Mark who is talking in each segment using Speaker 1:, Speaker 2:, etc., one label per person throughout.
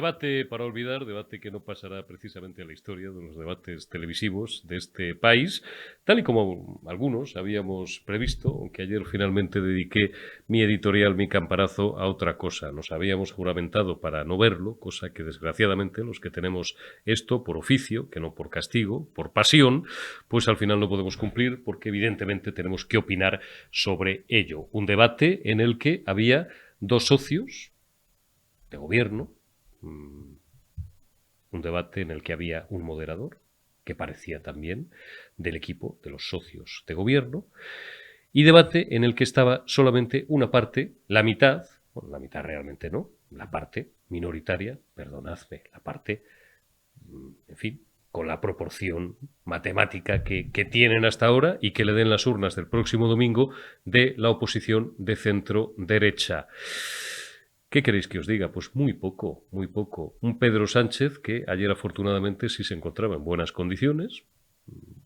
Speaker 1: Debate para olvidar, debate que no pasará precisamente a la historia de los debates televisivos de este país, tal y como algunos habíamos previsto, aunque ayer finalmente dediqué mi editorial, mi campanazo, a otra cosa. Nos habíamos juramentado para no verlo, cosa que desgraciadamente los que tenemos esto por oficio, que no por castigo, por pasión, pues al final no podemos cumplir porque evidentemente tenemos que opinar sobre ello. Un debate en el que había dos socios de gobierno, un debate en el que había un moderador, que parecía también del equipo de los socios de gobierno, y debate en el que estaba solamente una parte, la mitad, bueno, la mitad realmente no, la parte minoritaria, perdonadme, la parte, en fin, con la proporción matemática que tienen hasta ahora y que le den las urnas del próximo domingo de la oposición de centro-derecha. ¿Qué queréis que os diga? Pues muy poco, muy poco. Un Pedro Sánchez que ayer afortunadamente sí se encontraba en buenas condiciones,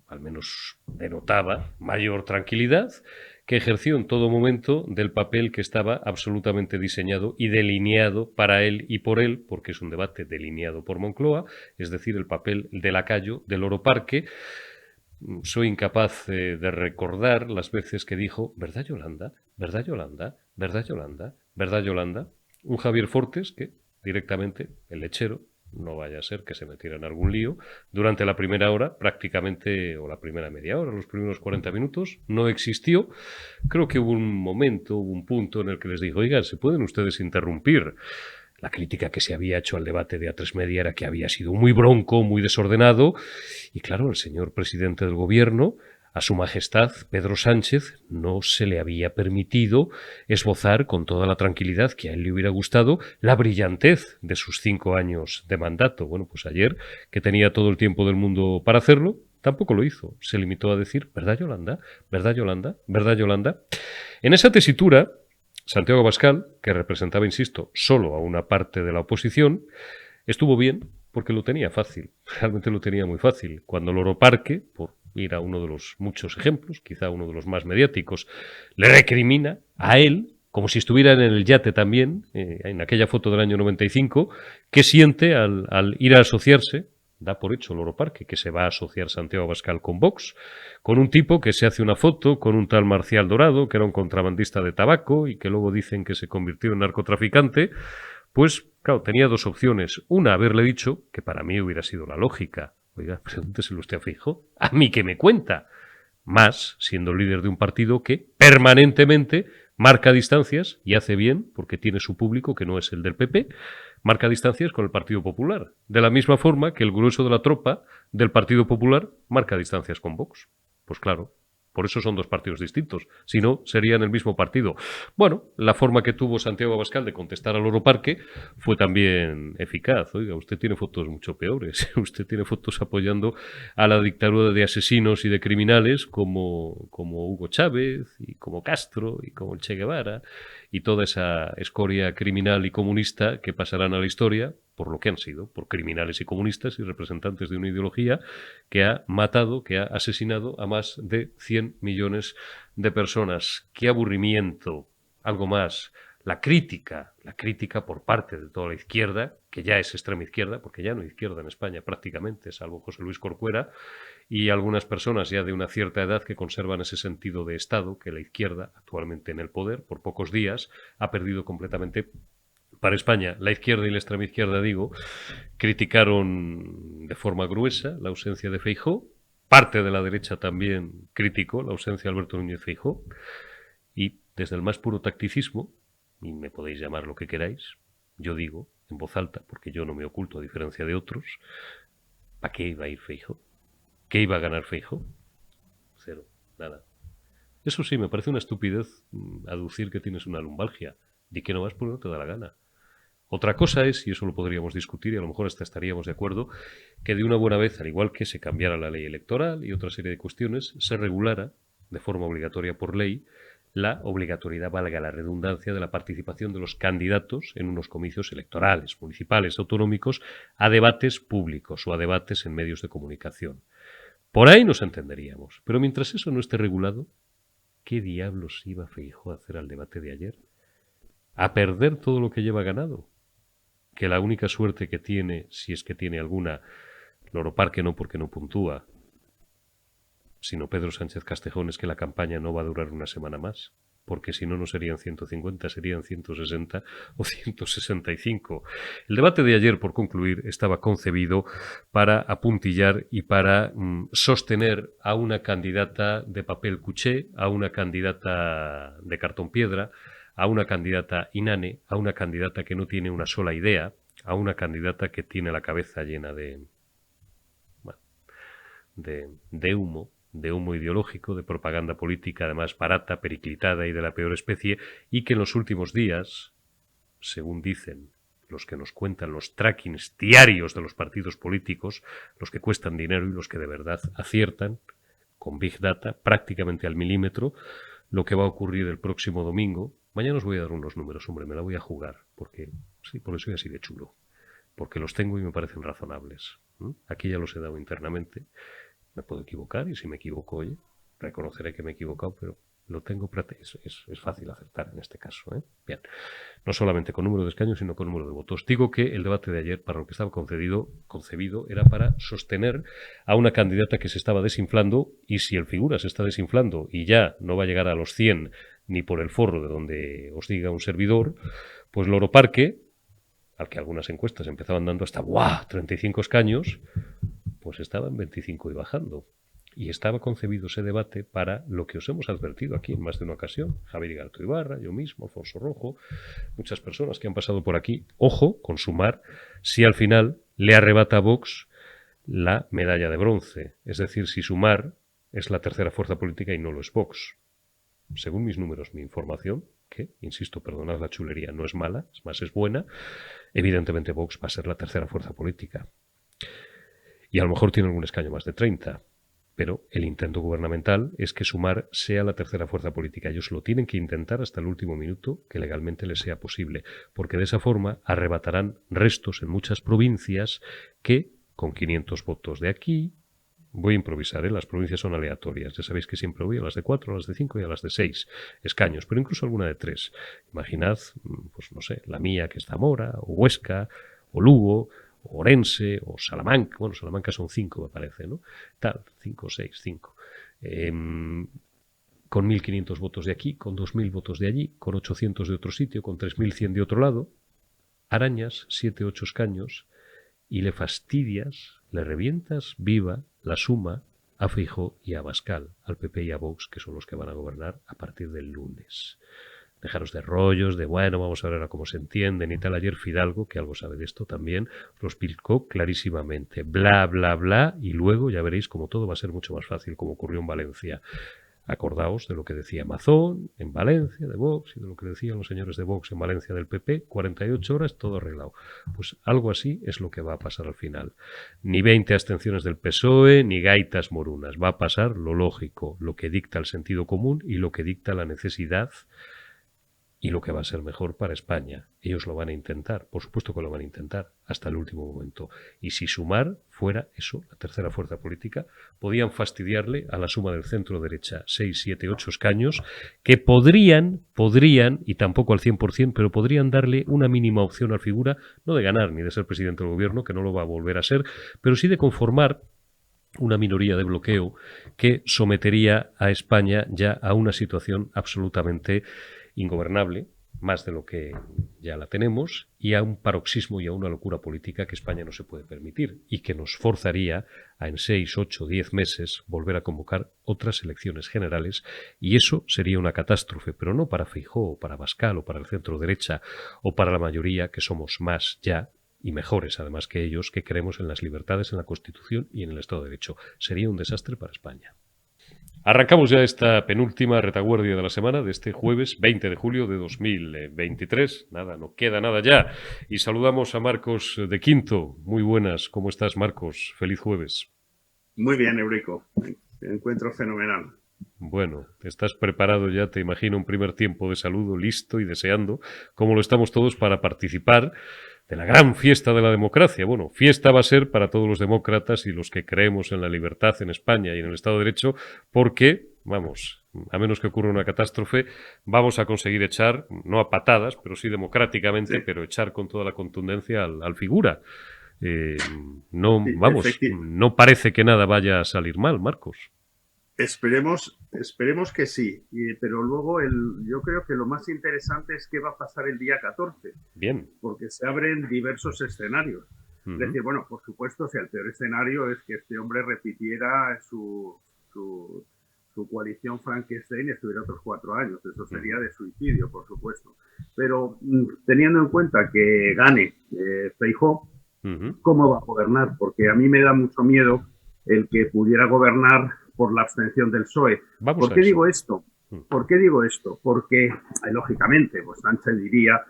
Speaker 1: al menos denotaba mayor tranquilidad, que ejerció en todo momento del papel que estaba absolutamente diseñado y delineado para él y por él, porque es un debate delineado por Moncloa, es decir, el papel de lacayo del Loro Parque. Soy incapaz de recordar las veces que dijo, ¿verdad, Yolanda? ¿Verdad, Yolanda? ¿Verdad, Yolanda? ¿Verdad, Yolanda? Un Javier Fortes que directamente, el lechero, no vaya a ser que se metiera en algún lío, durante la primera hora, prácticamente, o la primera media hora, los primeros 40 minutos, no existió. Creo que hubo un momento, hubo un punto en el que les dijo, oigan, ¿se pueden ustedes interrumpir? La crítica que se había hecho al debate de A3 Media era que había sido muy bronco, muy desordenado, y claro, el señor presidente del gobierno, a su majestad Pedro Sánchez, no se le había permitido esbozar con toda la tranquilidad que a él le hubiera gustado la brillantez de sus 5 años de mandato. Bueno, pues ayer, que tenía todo el tiempo del mundo para hacerlo, tampoco lo hizo. Se limitó a decir, ¿verdad, Yolanda? ¿Verdad, Yolanda? ¿Verdad, Yolanda? En esa tesitura, Santiago Abascal, que representaba, insisto, solo a una parte de la oposición, estuvo bien porque lo tenía fácil, realmente lo tenía muy fácil. Cuando Loro Parque, por ir a uno de los muchos ejemplos, quizá uno de los más mediáticos, le recrimina a él, como si estuviera en el yate también, en aquella foto del año 95, que siente al ir a asociarse, da por hecho Loro Parque, que se va a asociar Santiago Abascal con Vox, con un tipo que se hace una foto con un tal Marcial Dorado, que era un contrabandista de tabaco y que luego dicen que se convirtió en narcotraficante. Pues, claro, tenía dos opciones. Una, haberle dicho, que para mí hubiera sido la lógica. Oiga, pregúnteselo usted a Feijóo. ¿A mí qué me cuenta? Más siendo líder de un partido que permanentemente marca distancias, y hace bien, porque tiene su público, que no es el del PP, marca distancias con el Partido Popular. De la misma forma que el grueso de la tropa del Partido Popular marca distancias con Vox. Pues claro, por eso son dos partidos distintos. Si no, serían el mismo partido. Bueno, la forma que tuvo Santiago Abascal de contestar al Loro Parque fue también eficaz. Oiga, usted tiene fotos mucho peores. Usted tiene fotos apoyando a la dictadura de asesinos y de criminales como Hugo Chávez y como Castro y como el Che Guevara y toda esa escoria criminal y comunista que pasarán a la historia por lo que han sido, por criminales y comunistas y representantes de una ideología que ha matado, que ha asesinado a más de 100 millones de personas. ¡Qué aburrimiento! Algo más. La crítica por parte de toda la izquierda, que ya es extrema izquierda, porque ya no hay izquierda en España prácticamente, salvo José Luis Corcuera, y algunas personas ya de una cierta edad que conservan ese sentido de Estado que la izquierda, actualmente en el poder, por pocos días, ha perdido completamente. Para España, la izquierda y la extrema izquierda, digo, criticaron de forma gruesa la ausencia de Feijóo. Parte de la derecha también criticó la ausencia de Alberto Núñez Feijóo. Y desde el más puro tacticismo, y me podéis llamar lo que queráis, yo digo en voz alta, porque yo no me oculto a diferencia de otros, ¿para qué iba a ir Feijóo? ¿Qué iba a ganar Feijóo? Cero, nada. Eso sí, me parece una estupidez aducir que tienes una lumbalgia. Di que no vas porque no te da la gana. Otra cosa es, y eso lo podríamos discutir y a lo mejor hasta estaríamos de acuerdo, que de una buena vez, al igual que se cambiara la ley electoral y otra serie de cuestiones, se regulara de forma obligatoria por ley la obligatoriedad, valga la redundancia, de la participación de los candidatos en unos comicios electorales, municipales, autonómicos, a debates públicos o a debates en medios de comunicación. Por ahí nos entenderíamos. Pero mientras eso no esté regulado, ¿qué diablos iba Feijóo a hacer al debate de ayer? ¿A perder todo lo que lleva ganado? que la única suerte que tiene, si es que tiene alguna, Loro Parque no porque no puntúa, sino Pedro Sánchez Castejón, es que la campaña no va a durar una semana más, porque si no, no serían 150, serían 160 o 165. El debate de ayer, por concluir, estaba concebido para apuntillar y para sostener a una candidata de papel cuché, a una candidata de cartón piedra, a una candidata inane, a una candidata que no tiene una sola idea, a una candidata que tiene la cabeza llena de humo ideológico, de propaganda política, además barata, periclitada y de la peor especie, y que en los últimos días, según dicen los que nos cuentan los trackings diarios de los partidos políticos, los que cuestan dinero y los que de verdad aciertan, con Big Data, prácticamente al milímetro, lo que va a ocurrir el próximo domingo. Mañana os voy a dar unos números, hombre, me la voy a jugar, porque sí, porque soy así de chulo, porque los tengo y me parecen razonables. Aquí ya los he dado internamente. Me puedo equivocar y si me equivoco, oye, reconoceré que me he equivocado, pero lo tengo es fácil acertar en este caso. Bien, no solamente con número de escaños, sino con número de votos. Digo que el debate de ayer, para lo que estaba concebido, era para sostener a una candidata que se estaba desinflando, y si el figura se está desinflando y ya no va a llegar a los 100 ni por el forro de donde os diga un servidor, pues Loro Parque, al que algunas encuestas empezaban dando hasta 35 escaños, pues estaba en 25 y bajando. Y estaba concebido ese debate para lo que os hemos advertido aquí en más de una ocasión. Javier Igarto Ibarra, yo mismo, Alfonso Rojo, muchas personas que han pasado por aquí. Ojo con Sumar si al final le arrebata a Vox la medalla de bronce. Es decir, si Sumar es la tercera fuerza política y no lo es Vox. Según mis números, mi información, que, insisto, perdonad la chulería, no es mala, es más, es buena, evidentemente Vox va a ser la tercera fuerza política. Y a lo mejor tiene algún escaño más de 30, pero el intento gubernamental es que Sumar sea la tercera fuerza política. Ellos lo tienen que intentar hasta el último minuto que legalmente les sea posible, porque de esa forma arrebatarán restos en muchas provincias que, con 500 votos de aquí, voy a improvisar, las provincias son aleatorias, ya sabéis que siempre voy a las de 4, a las de 5 y a las de 6 escaños, pero incluso alguna de 3. Imaginad, pues no sé, la mía que es Zamora, o Huesca, o Lugo, Orense o Salamanca. Bueno, Salamanca son 5, me parece, ¿no? Tal, 5, 6, 5. Con 1.500 votos de aquí, con 2.000 votos de allí, con 800 de otro sitio, con 3.100 de otro lado. Arañas, 7, 8 escaños, y le fastidias, le revientas viva la suma a Feijóo y a Abascal, al PP y a Vox, que son los que van a gobernar a partir del lunes. Dejaros de rollos, de bueno, vamos a ver a cómo se entienden y tal. Ayer Fidalgo, que algo sabe de esto también, lo explicó clarísimamente. Bla, bla, bla, y luego ya veréis cómo todo va a ser mucho más fácil, como ocurrió en Valencia. Acordaos de lo que decía Mazón en Valencia, de Vox, y de lo que decían los señores de Vox en Valencia del PP, 48 horas, todo arreglado. Pues algo así es lo que va a pasar al final. Ni 20 abstenciones del PSOE, ni gaitas morunas. Va a pasar lo lógico, lo que dicta el sentido común y lo que dicta la necesidad y lo que va a ser mejor para España. Ellos lo van a intentar, por supuesto que lo van a intentar, hasta el último momento. Y si Sumar fuera eso, la tercera fuerza política, podían fastidiarle a la suma del centro-derecha 6, 7, 8 escaños, que podrían, y tampoco al 100%, pero podrían darle una mínima opción al figura, no de ganar ni de ser presidente del gobierno, que no lo va a volver a ser, pero sí de conformar una minoría de bloqueo que sometería a España ya a una situación absolutamente ingobernable, más de lo que ya la tenemos, y a un paroxismo y a una locura política que España no se puede permitir y que nos forzaría a en 6, 8, 10 meses volver a convocar otras elecciones generales, y eso sería una catástrofe, pero no para Feijóo, o para Abascal, o para el centro derecha, o para la mayoría, que somos más ya y mejores además que ellos, que creemos en las libertades, en la Constitución y en el Estado de Derecho. Sería un desastre para España. Arrancamos ya esta penúltima retaguardia de la semana, de este jueves 20 de julio de 2023. Nada, no queda nada ya. Y saludamos a Marcos de Quinto. Muy buenas, ¿cómo estás, Marcos? Feliz jueves.
Speaker 2: Muy bien, Eurico. Me encuentro fenomenal.
Speaker 1: Bueno, estás preparado ya, te imagino, un primer tiempo de saludo, listo y deseando, como lo estamos todos, para participar de la gran fiesta de la democracia. Bueno, fiesta va a ser para todos los demócratas y los que creemos en la libertad en España y en el Estado de Derecho, porque vamos, a menos que ocurra una catástrofe, vamos a conseguir echar, no a patadas, pero sí democráticamente,
Speaker 2: Sí,
Speaker 1: pero echar con toda la contundencia al figura. Eh, no,
Speaker 2: sí,
Speaker 1: vamos, no parece que nada vaya a salir mal, Marcos.
Speaker 2: esperemos que sí, pero luego yo creo que lo más interesante es qué va a pasar el día 14,
Speaker 1: Bien.
Speaker 2: porque se abren diversos escenarios. Es decir, bueno, por supuesto, si el peor escenario es que este hombre repitiera su, su coalición Frankenstein y estuviera otros 4 años. Eso sería de suicidio, por supuesto. Pero teniendo en cuenta que gane Feijóo, ¿cómo va a gobernar? Porque a mí me da mucho miedo el que pudiera gobernar por la abstención del PSOE.
Speaker 1: Vamos
Speaker 2: ¿Por
Speaker 1: a
Speaker 2: qué
Speaker 1: eso.
Speaker 2: digo esto? ¿Por qué digo esto? Porque, lógicamente, pues Sánchez diría,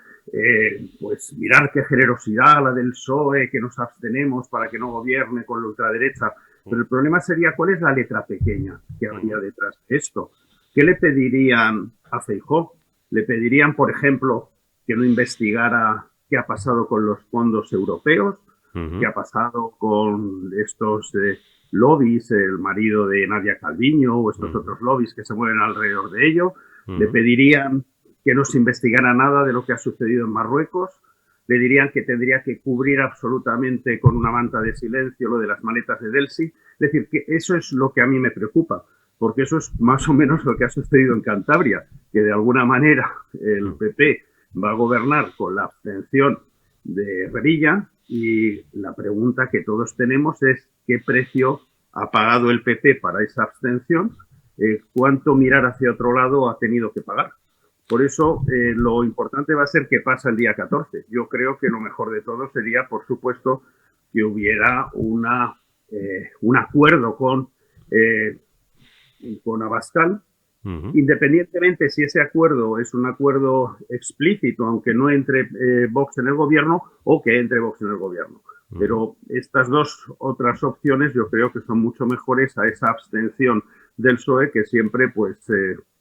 Speaker 2: pues mirar qué generosidad la del PSOE, que nos abstenemos para que no gobierne con la ultraderecha. Pero el problema sería cuál es la letra pequeña que habría detrás de esto. ¿Qué le pedirían a Feijóo? Le pedirían, por ejemplo, que no investigara qué ha pasado con los fondos europeos, qué ha pasado con estos lobbies, el marido de Nadia Calviño o estos otros lobbies que se mueven alrededor de ello. Le pedirían que no se investigara nada de lo que ha sucedido en Marruecos. Le dirían que tendría que cubrir absolutamente con una manta de silencio lo de las maletas de Delsi. Es decir, que eso es lo que a mí me preocupa, porque eso es más o menos lo que ha sucedido en Cantabria, que de alguna manera el PP va a gobernar con la abstención de Revilla, y la pregunta que todos tenemos es qué precio ha pagado el PP para esa abstención, cuánto mirar hacia otro lado ha tenido que pagar. Por eso lo importante va a ser qué pasa el día 14. Yo creo que lo mejor de todo sería, por supuesto, que hubiera un acuerdo con Abascal, independientemente si ese acuerdo es un acuerdo explícito, aunque no entre Vox en el gobierno, o que entre Vox en el gobierno. Pero estas dos otras opciones yo creo que son mucho mejores a esa abstención del PSOE, que siempre pues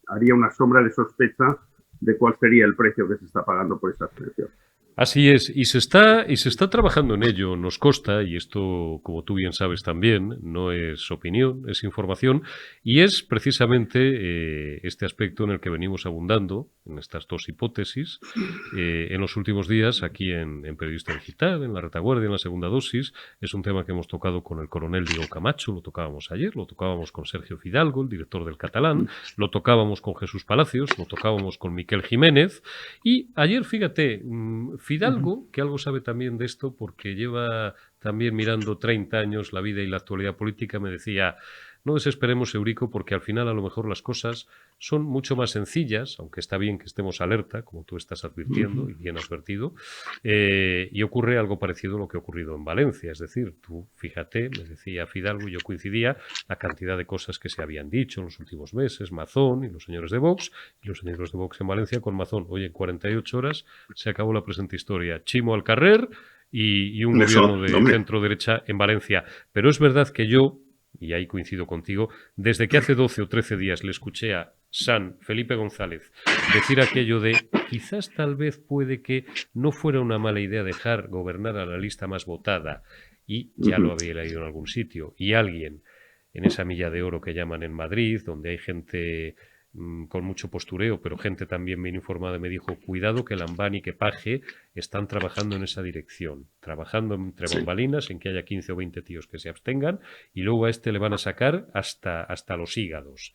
Speaker 2: haría una sombra de sospecha de cuál sería el precio que se está pagando por esta abstención.
Speaker 1: Así es, y se está trabajando en ello, nos consta, y esto, como tú bien sabes también, no es opinión, es información, y es precisamente este aspecto en el que venimos abundando, en estas dos hipótesis, en los últimos días, aquí en Periodista Digital, en La Retaguardia, en la segunda dosis. Es un tema que hemos tocado con el coronel Diego Camacho, lo tocábamos ayer, lo tocábamos con Sergio Fidalgo, el director del Catalán, lo tocábamos con Jesús Palacios, lo tocábamos con Miquel Jiménez, y ayer, fíjate, Fidalgo, que algo sabe también de esto porque lleva también mirando 30 años la vida y la actualidad política, me decía, no desesperemos, Eurico, porque al final a lo mejor las cosas son mucho más sencillas, aunque está bien que estemos alerta, como tú estás advirtiendo y bien advertido, y ocurre algo parecido a lo que ha ocurrido en Valencia. Es decir, tú fíjate, me decía Fidalgo, y yo coincidía, la cantidad de cosas que se habían dicho en los últimos meses, Mazón y los señores de Vox, y los señores de Vox en Valencia con Mazón. Oye, en 48 horas se acabó la presente historia. Chimo al carrer y un gobierno de centro-derecha en Valencia. Pero es verdad que yo, y ahí coincido contigo, desde que hace 12 o 13 días le escuché a San Felipe González decir aquello de quizás tal vez puede que no fuera una mala idea dejar gobernar a la lista más votada, y ya lo había leído en algún sitio, y alguien en esa milla de oro que llaman en Madrid, donde hay gente con mucho postureo, pero gente también bien informada, me dijo, cuidado que Lambán y que Paje están trabajando en esa dirección, trabajando entre bambalinas en que haya 15 o 20 tíos que se abstengan, y luego a este le van a sacar hasta los hígados,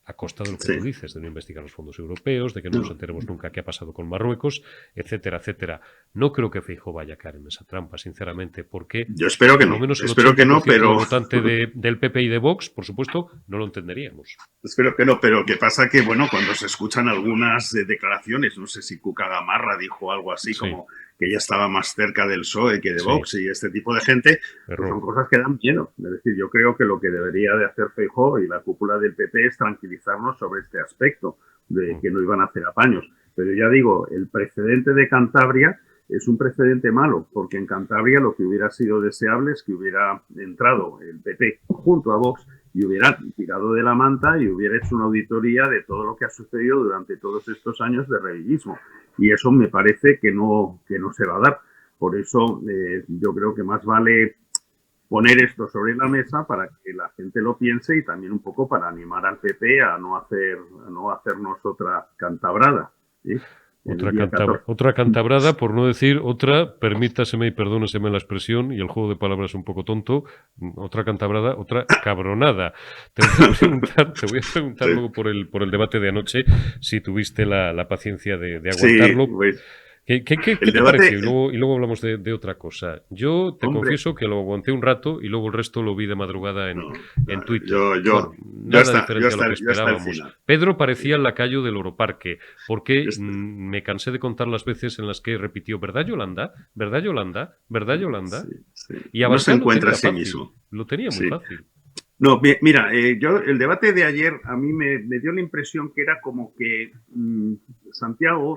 Speaker 1: a costa de lo que tú dices, de no investigar los fondos europeos, de que no nos enteremos nunca qué ha pasado con Marruecos, etcétera, etcétera. No creo que Feijóo vaya a caer en esa trampa, sinceramente, porque
Speaker 2: yo espero que
Speaker 1: por lo
Speaker 2: no,
Speaker 1: menos el
Speaker 2: espero
Speaker 1: 80%
Speaker 2: que no, pero
Speaker 1: del votante del PP y de Vox, por supuesto, no lo entenderíamos.
Speaker 2: espero que no, pero que pasa que, bueno, cuando se escuchan algunas declaraciones, no sé si Cuca Gamarra dijo algo así como que ya estaba más cerca del PSOE que de Vox y este tipo de gente, pues son cosas que dan miedo. Es decir, yo creo que lo que debería de hacer Feijóo y la cúpula del PP es tranquilizarnos sobre este aspecto, de que no iban a hacer apaños. Pero ya digo, el precedente de Cantabria es un precedente malo, porque en Cantabria lo que hubiera sido deseable es que hubiera entrado el PP junto a Vox y hubiera tirado de la manta y hubiera hecho una auditoría de todo lo que ha sucedido durante todos estos años de revillismo. Y eso me parece que no se va a dar. Por eso yo creo que más vale poner esto sobre la mesa para que la gente lo piense y también un poco para animar al PP a no hacernos otra cantabrada, ¿sí?
Speaker 1: Otra cantabrada, por no decir otra, permítaseme y perdóneseme la expresión y el juego de palabras un poco tonto, otra cantabrada, otra cabronada. Te voy a preguntar
Speaker 2: Sí.
Speaker 1: luego por el debate de anoche, si tuviste la paciencia de aguantarlo.
Speaker 2: Sí, pues,
Speaker 1: ¿Qué
Speaker 2: el
Speaker 1: te
Speaker 2: debate,
Speaker 1: pareció? Y luego hablamos de otra cosa. Yo te
Speaker 2: hombre,
Speaker 1: confieso que lo aguanté un rato y luego el resto lo vi de madrugada en,
Speaker 2: no,
Speaker 1: en Twitter.
Speaker 2: yo
Speaker 1: Bueno, nada diferente a lo que
Speaker 2: hasta el
Speaker 1: esperábamos.
Speaker 2: final.
Speaker 1: Pedro parecía el lacayo del Oroparque, porque
Speaker 2: Este-
Speaker 1: me cansé de contar las veces en las que repitió ¿verdad, Yolanda? ¿Verdad, Yolanda? ¿Verdad,
Speaker 2: sí,
Speaker 1: Yolanda?
Speaker 2: sí.
Speaker 1: Y
Speaker 2: No se
Speaker 1: Abascal lo
Speaker 2: encuentra a
Speaker 1: tenía
Speaker 2: sí
Speaker 1: fácil.
Speaker 2: mismo.
Speaker 1: Lo tenía muy
Speaker 2: Sí.
Speaker 1: fácil.
Speaker 2: No, mira, yo el debate de ayer a mí me dio la impresión que era como que Santiago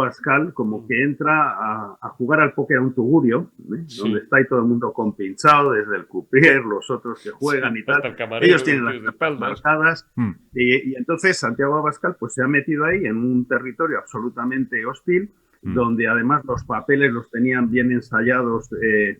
Speaker 2: Abascal como que entra a jugar al póker a un tugurio,
Speaker 1: Sí.
Speaker 2: donde está ahí todo el mundo compinchado, desde el cupier, los otros que juegan
Speaker 1: Sí,
Speaker 2: y tal.
Speaker 1: hasta el camarero
Speaker 2: Ellos tienen
Speaker 1: de
Speaker 2: las cartas
Speaker 1: espaldas.
Speaker 2: marcadas y entonces Santiago Abascal pues se ha metido ahí en un territorio absolutamente hostil, donde además los papeles los tenían bien ensayados,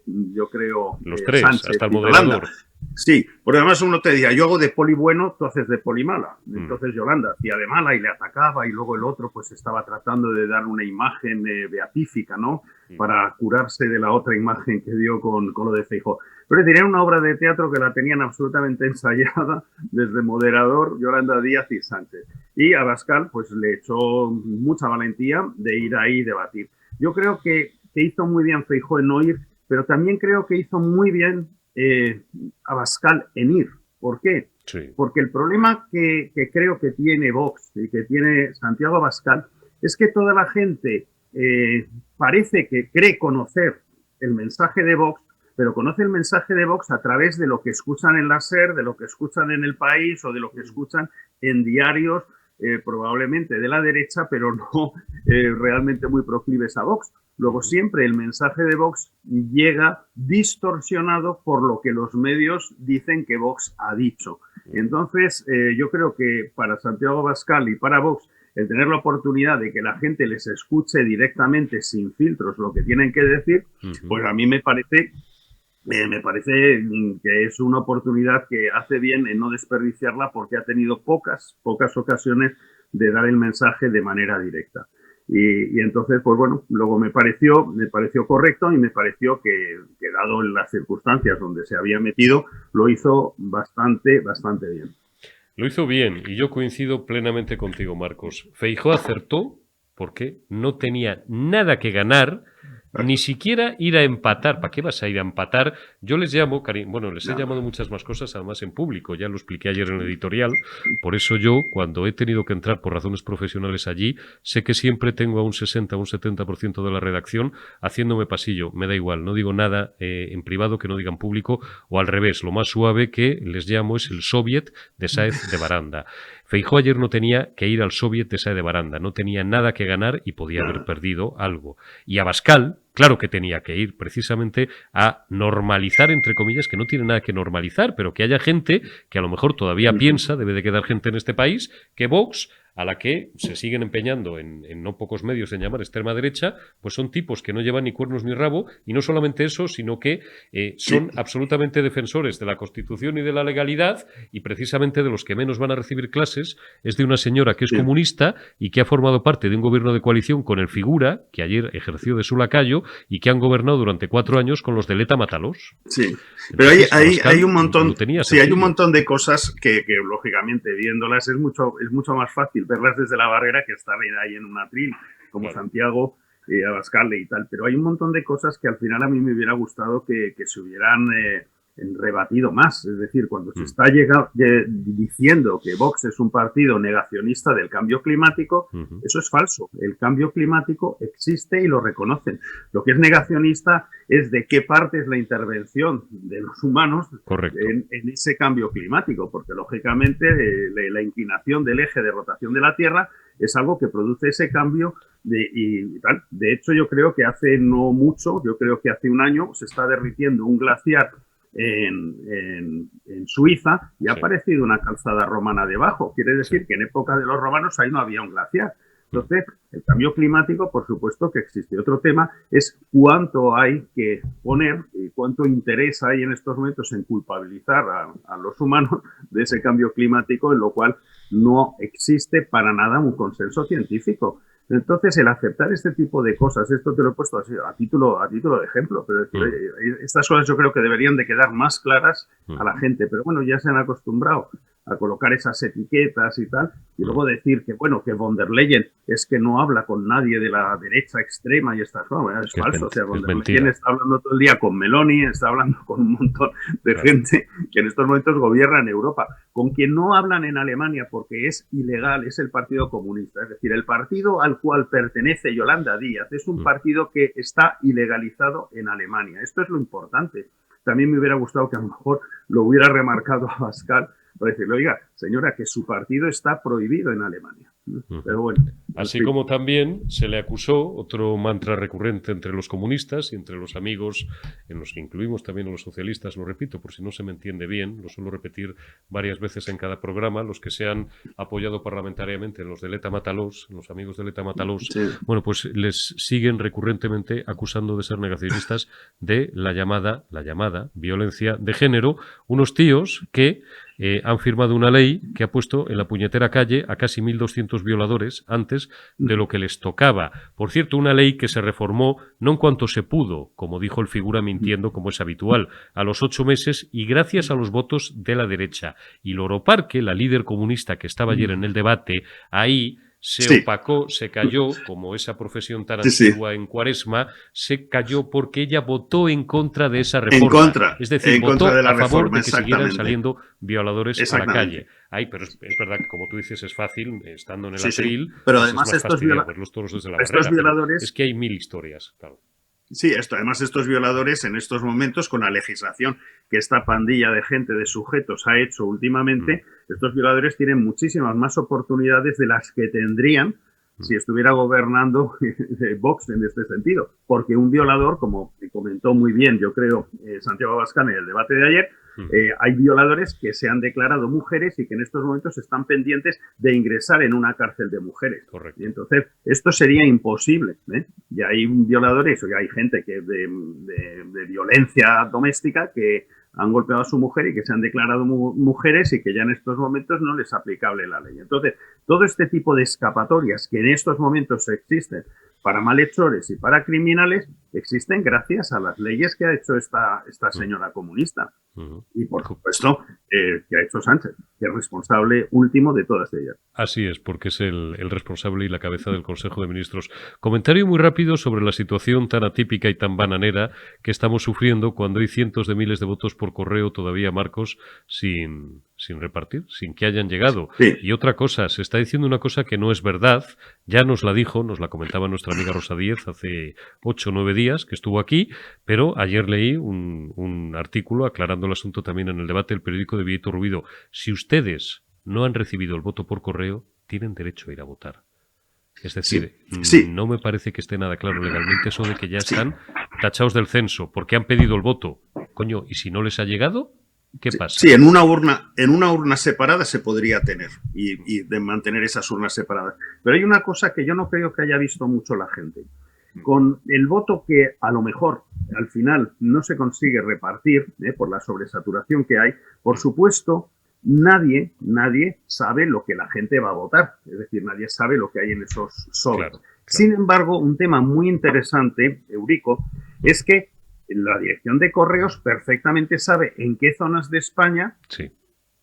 Speaker 2: yo creo,
Speaker 1: Los tres,
Speaker 2: Sánchez
Speaker 1: hasta el
Speaker 2: y Yolanda.
Speaker 1: moderador.
Speaker 2: Sí, porque además uno te decía, yo hago de poli bueno, tú haces de poli mala. Entonces Yolanda hacía de mala y le atacaba y luego el otro pues estaba tratando de dar una imagen beatífica, ¿no? Para curarse de la otra imagen que dio con lo de Feijóo. Pero es decir, era una obra de teatro que la tenían absolutamente ensayada desde moderador Yolanda Díaz y Sánchez. Y Abascal pues le echó mucha valentía de ir ahí y debatir. Yo creo que hizo muy bien Feijóo en no ir, pero también creo que hizo muy bien Abascal en ir. ¿Por qué?
Speaker 1: Sí.
Speaker 2: Porque el problema que creo que tiene Vox y que tiene Santiago Abascal es que toda la gente parece que cree conocer el mensaje de Vox, pero conoce el mensaje de Vox a través de lo que escuchan en la SER, de lo que escuchan en El País o de lo que escuchan en diarios probablemente de la derecha, pero no realmente muy proclives a Vox. Luego siempre el mensaje de Vox llega distorsionado por lo que los medios dicen que Vox ha dicho. Entonces, yo creo que para Santiago Abascal y para Vox, el tener la oportunidad de que la gente les escuche directamente, sin filtros, lo que tienen que decir, pues a mí me parece que es una oportunidad que hace bien en no desperdiciarla porque ha tenido pocas ocasiones de dar el mensaje de manera directa. Y entonces, pues bueno, luego me pareció correcto y me pareció que dado en las circunstancias donde se había metido, lo hizo bastante bien.
Speaker 1: Lo hizo bien y yo coincido plenamente contigo, Marcos. Feijóo acertó porque no tenía nada que ganar, ni siquiera ir a empatar. ¿Para qué vas a ir a empatar? Yo les llamo, bueno, les he llamado muchas más cosas, además en público, ya lo expliqué ayer en el editorial. Por eso yo, cuando he tenido que entrar por razones profesionales allí, sé que siempre tengo a un 60 o un 70% de la redacción haciéndome pasillo. Me da igual, no digo nada en privado que no diga en público, o al revés, lo más suave que les llamo es el Soviet de Sáez de Baranda. Feijóo ayer no tenía que ir al Soviet de Sáez de Baranda, no tenía nada que ganar y podía haber perdido algo. Y Abascal, claro que tenía que ir precisamente a normalizar, entre comillas, que no tiene nada que normalizar, pero que haya gente que a lo mejor todavía piensa, debe de quedar gente en este país, que Vox, a la que se siguen empeñando en no pocos medios en llamar extrema derecha, pues son tipos que no llevan ni cuernos ni rabo, y no solamente eso, sino que son absolutamente defensores de la Constitución y de la legalidad, y precisamente de los que menos van a recibir clases es de una señora que es comunista y que ha formado parte de un gobierno de coalición con el Figura, que ayer ejerció de su lacayo, y que han gobernado durante 4 años con los de Leta Mátalos.
Speaker 2: Sí, pero hay un montón, hay un montón de cosas que lógicamente viéndolas es mucho más fácil verlas desde la barrera que estar ahí en un atril, como Santiago Abascal y tal. Pero hay un montón de cosas que al final a mí me hubiera gustado que se hubieran rebatido más. Es decir, cuando se está diciendo que Vox es un partido negacionista del cambio climático, eso es falso. El cambio climático existe y lo reconocen. Lo que es negacionista es de qué parte es la intervención de los humanos en ese cambio climático, porque lógicamente la inclinación del eje de rotación de la Tierra es algo que produce ese cambio y tal. De hecho, yo creo que hace no mucho, yo creo que hace un año, se está derritiendo un glaciar en Suiza y ha aparecido una calzada romana debajo. Quiere decir que en época de los romanos ahí no había un glaciar. Entonces, el cambio climático, por supuesto que existe. Otro tema es cuánto hay que poner y cuánto interés hay en estos momentos en culpabilizar a los humanos de ese cambio climático, en lo cual no existe para nada un consenso científico. Entonces, el aceptar este tipo de cosas, esto te lo he puesto así, a título de ejemplo, pero es decir, estas cosas yo creo que deberían de quedar más claras a la gente, pero bueno, ya se han acostumbrado a colocar esas etiquetas y tal, y luego decir que, bueno, que von der Leyen es que no habla con nadie de la derecha extrema y estas cosas, es falso. O sea, von der Leyen está hablando todo el día con Meloni, está hablando con un montón de gente que en estos momentos gobierna en Europa. Con quien no hablan en Alemania porque es ilegal es el Partido Comunista. Es decir, el partido al cual pertenece Yolanda Díaz es un partido que está ilegalizado en Alemania. Esto es lo importante. También me hubiera gustado que a lo mejor lo hubiera remarcado a Pascal para decirle, oiga, señora, que su partido está prohibido en Alemania. Pero bueno.
Speaker 1: Así como también se le acusó, otro mantra recurrente entre los comunistas y entre los amigos, en los que incluimos también a los socialistas, lo repito, por si no se me entiende bien, lo suelo repetir varias veces en cada programa, los que se han apoyado parlamentariamente, los de Leta Mátalos, los amigos de Leta Mátalos, bueno, pues les siguen recurrentemente acusando de ser negacionistas de la llamada violencia de género, unos tíos que han firmado una ley que ha puesto en la puñetera calle a casi 1.200 violadores antes de lo que les tocaba. Por cierto, una ley que se reformó no en cuanto se pudo, como dijo el figura mintiendo, como es habitual, a los 8 meses y gracias a los votos de la derecha. Y Loro Parque, la líder comunista que estaba ayer en el debate, ahí se opacó, se cayó, como esa profesión tan antigua en Cuaresma, se cayó porque ella votó en contra de esa reforma. Es decir, votó a favor de que siguieran saliendo violadores a la calle. Ay, pero es verdad que, como tú dices, es fácil, estando en el atril,
Speaker 2: pero
Speaker 1: pues
Speaker 2: además
Speaker 1: es más fastidiado ver los toros desde la barrera.
Speaker 2: Violadores...
Speaker 1: Es que hay 1000 historias, claro.
Speaker 2: Sí, además estos violadores en estos momentos, con la legislación que esta pandilla de gente, de sujetos ha hecho últimamente, estos violadores tienen muchísimas más oportunidades de las que tendrían si estuviera gobernando Vox en este sentido. Porque un violador, como comentó muy bien, yo creo, Santiago Abascal en el debate de ayer, hay violadores que se han declarado mujeres y que en estos momentos están pendientes de ingresar en una cárcel de mujeres.
Speaker 1: Correcto.
Speaker 2: Y entonces, esto sería imposible. Y hay violadores, o hay gente que de violencia doméstica que han golpeado a su mujer y que se han declarado mujeres y que ya en estos momentos no les es aplicable la ley. Entonces, todo este tipo de escapatorias que en estos momentos existen para malhechores y para criminales, existen gracias a las leyes que ha hecho esta señora comunista. Y, por supuesto, que ha hecho Sánchez, que es responsable último de todas ellas.
Speaker 1: Así es, porque es el responsable y la cabeza del Consejo de Ministros. Comentario muy rápido sobre la situación tan atípica y tan bananera que estamos sufriendo cuando hay cientos de miles de votos por correo todavía, Marcos, sin repartir, sin que hayan llegado.
Speaker 2: Sí.
Speaker 1: Y otra cosa, se está diciendo una cosa que no es verdad, ya nos la dijo, nos la comentaba nuestra amiga Rosa Díez hace 8 o 9 días que estuvo aquí, pero ayer leí un artículo aclarando el asunto también en el debate del periódico de Vieito Rubido. Si ustedes no han recibido el voto por correo, tienen derecho a ir a votar. Es decir, no me parece que esté nada claro legalmente eso de que ya están tachados del censo, porque han pedido el voto. Coño, ¿y si no les ha llegado? ¿Qué pasa?
Speaker 2: Sí, en una urna separada se podría tener y de mantener esas urnas separadas. Pero hay una cosa que yo no creo que haya visto mucho la gente. Con el voto que a lo mejor al final no se consigue repartir por la sobresaturación que hay, por supuesto, nadie sabe lo que la gente va a votar. Es decir, nadie sabe lo que hay en esos sobres. Claro. Sin embargo, un tema muy interesante, Eurico, es que la Dirección de Correos perfectamente sabe en qué zonas de España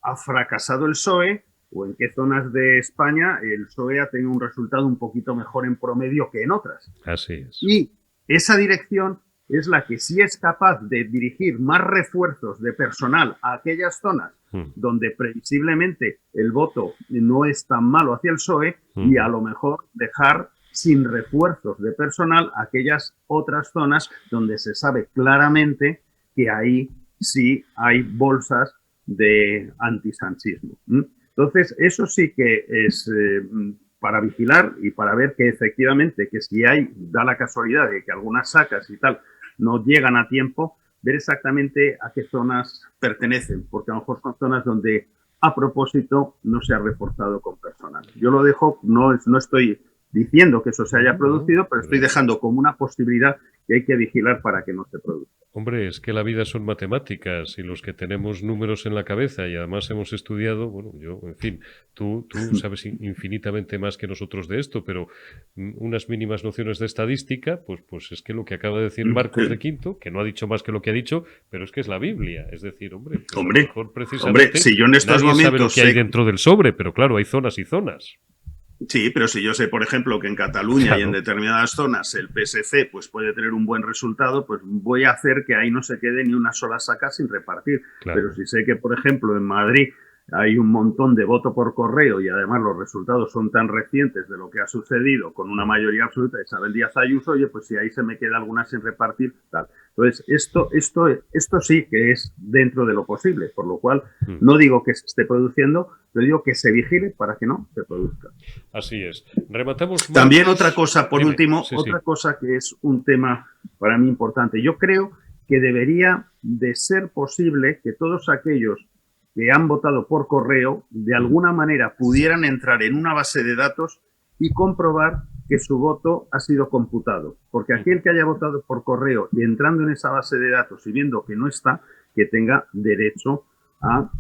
Speaker 2: ha fracasado el PSOE o en qué zonas de España el PSOE ha tenido un resultado un poquito mejor en promedio que en otras.
Speaker 1: Así es.
Speaker 2: Y esa dirección es la que sí es capaz de dirigir más refuerzos de personal a aquellas zonas donde previsiblemente el voto no es tan malo hacia el PSOE y a lo mejor dejar sin refuerzos de personal aquellas otras zonas donde se sabe claramente que ahí sí hay bolsas de antisanchismo. Entonces, eso sí que es para vigilar y para ver que efectivamente, que si da la casualidad de que algunas sacas y tal no llegan a tiempo, ver exactamente a qué zonas pertenecen, porque a lo mejor son zonas donde a propósito no se ha reforzado con personal. Yo lo dejo, no estoy diciendo que eso se haya producido, pero estoy dejando como una posibilidad que hay que vigilar para que no se produzca.
Speaker 1: Hombre, es que la vida son matemáticas y los que tenemos números en la cabeza y además hemos estudiado, bueno, yo, en fin, tú sabes infinitamente más que nosotros de esto, pero unas mínimas nociones de estadística, pues es que lo que acaba de decir Marcos de Quinto, que no ha dicho más que lo que ha dicho, pero es que es la Biblia, es decir, hombre, pues a lo mejor precisamente
Speaker 2: si yo en estos
Speaker 1: nadie
Speaker 2: momentos
Speaker 1: sabe lo que hay dentro del sobre, pero claro, hay zonas y zonas.
Speaker 2: Sí, pero si yo sé, por ejemplo, que en Cataluña y en determinadas zonas el PSC pues, puede tener un buen resultado, pues voy a hacer que ahí no se quede ni una sola saca sin repartir. Claro. Pero si sé que, por ejemplo, en Madrid hay un montón de voto por correo y además los resultados son tan recientes de lo que ha sucedido con una mayoría absoluta de Isabel Díaz Ayuso, oye, pues si ahí se me queda alguna sin repartir, tal. Entonces, esto sí que es dentro de lo posible, por lo cual no digo que se esté produciendo, pero digo que se vigile para que no se produzca.
Speaker 1: Así es. Rematamos.
Speaker 2: También otra cosa, por último, otra cosa que es un tema para mí importante. Yo creo que debería de ser posible que todos aquellos que han votado por correo, de alguna manera pudieran entrar en una base de datos y comprobar que su voto ha sido computado. Porque aquel que haya votado por correo y entrando en esa base de datos y viendo que no está, que tenga derecho a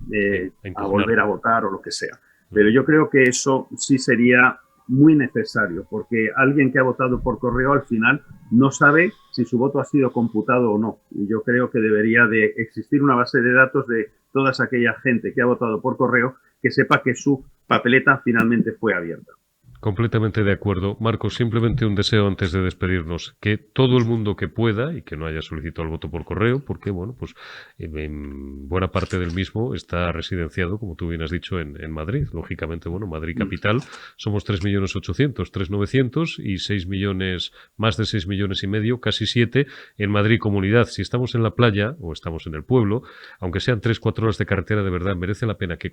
Speaker 2: volver a votar o lo que sea. Pero yo creo que eso sí sería muy necesario, porque alguien que ha votado por correo al final no sabe si su voto ha sido computado o no. Y yo creo que debería de existir una base de datos de toda aquella gente que ha votado por correo que sepa que su papeleta finalmente fue abierta.
Speaker 1: Completamente de acuerdo. Marcos, simplemente un deseo antes de despedirnos, que todo el mundo que pueda y que no haya solicitado el voto por correo, porque, bueno, pues en buena parte del mismo está residenciado, como tú bien has dicho, en Madrid. Lógicamente, bueno, Madrid capital, somos 3.800.000, 3.900.000 y 6 millones, más de 6 millones y medio, casi 7 en Madrid comunidad. Si estamos en la playa o estamos en el pueblo, aunque sean 3-4 horas de carretera, de verdad merece la pena que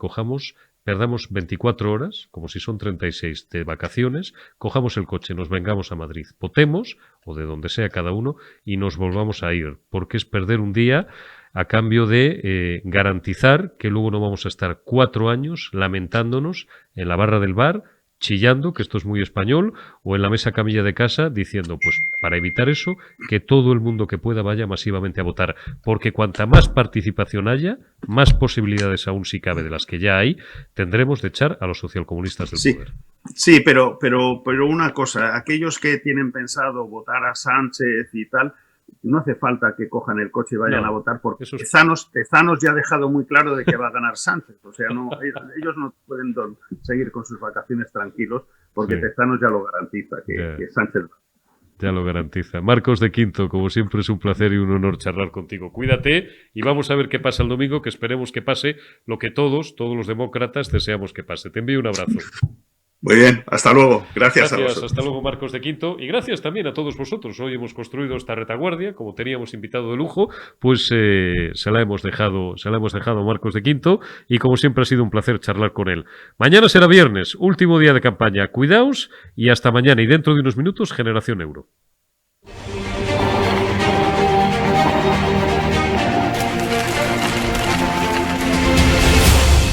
Speaker 1: perdamos 24 horas, como si son 36 de vacaciones, cojamos el coche, nos vengamos a Madrid, votemos, o de donde sea cada uno, y nos volvamos a ir, porque es perder un día a cambio de garantizar que luego no vamos a estar 4 años lamentándonos en la barra del bar, chillando, que esto es muy español, o en la mesa camilla de casa diciendo, pues para evitar eso, que todo el mundo que pueda vaya masivamente a votar, porque cuanta más participación haya, más posibilidades aún si cabe de las que ya hay, tendremos de echar a los socialcomunistas del poder.
Speaker 2: Sí, pero una cosa, aquellos que tienen pensado votar a Sánchez y tal, no hace falta que cojan el coche y vayan a votar, porque Tezanos ya ha dejado muy claro de que va a ganar Sánchez. O sea, ellos no pueden seguir con sus vacaciones tranquilos, porque Tezanos ya lo garantiza, que Sánchez va.
Speaker 1: Ya lo garantiza. Marcos de Quinto, como siempre es un placer y un honor charlar contigo. Cuídate y vamos a ver qué pasa el domingo, que esperemos que pase lo que todos los demócratas deseamos que pase. Te envío un abrazo.
Speaker 2: Muy bien, hasta luego. Gracias a vosotros.
Speaker 1: Hasta luego, Marcos de Quinto. Y gracias también a todos vosotros. Hoy hemos construido esta retaguardia, como teníamos invitado de lujo, pues se la hemos dejado a Marcos de Quinto y como siempre ha sido un placer charlar con él. Mañana será viernes, último día de campaña. Cuidaos y hasta mañana. Y dentro de unos minutos, Generación Euro.